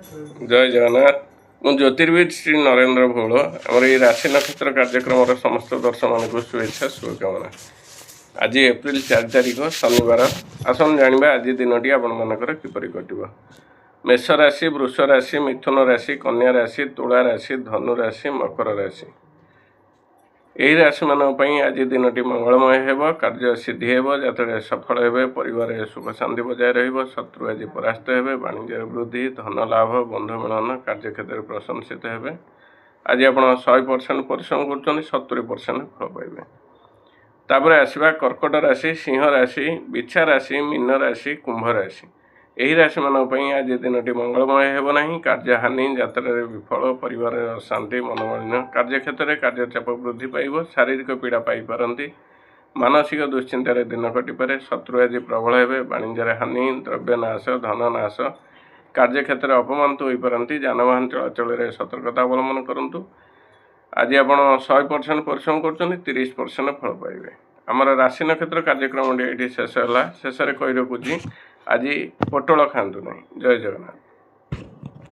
जय जगन्नाथ। मु ज्योतिर्विद श्री नरेंद्र भोल आमर ये राशि नक्षत्र कार्यक्रम समस्त दर्शक मान शुभेच्छा शुभकामना। आज एप्रिल 4 तारिख शनिवार। आसन जाना आज दिन आपण मानकर किपरि कटिब। मेष राशि, वृष राशि, मिथुन राशि, कन्या राशि, तुला राशि, धनु राशि, मकर राशि यही राशि मानी आज दिन मंगलमय हो, कार्य सिद्धि हो, जतरे सफल हे, परिवार सुख शांति बजाय रत्रु आज परास्त हे, वाणिज्य वृद्धि, धन लाभ, बंधु मिलन, कार्यक्षेत्र प्रशंसित हे। आज आप 100% परिश्रम कर 70% फल पाइबे। तापर आसवा कर्कट राशि, सिंह राशि, बिछा राशि, मीन राशि, कुंभ राशि यही राशि मानी आज दिन मंगलमय होना। कार्यहानि, यात्रा विफल, परिवार शांति, मनोमालिन्य, कार्यक्षेत्र कार्यचाप वृद्धि पाइब, शारीरिक पीड़ा पाइपारती, मानसिक दुश्चिंतार दिन कटिपे, शत्रु आज प्रबल हे, वाणिज्य हानि, द्रव्य नाश, धन नाश, कार्यक्षेत्र अपमानित हो पारती, जानवाहन चलाचल सतर्कता अवलम्बन करूँ। आज आप 100% परिश्रम कर 30% फल पाइबे। आमर राशि नक्षत्र कार्यक्रम ये शेष है। शेष कही रखुची आज पोटल खातु नहीं। जय जगन्नाथ।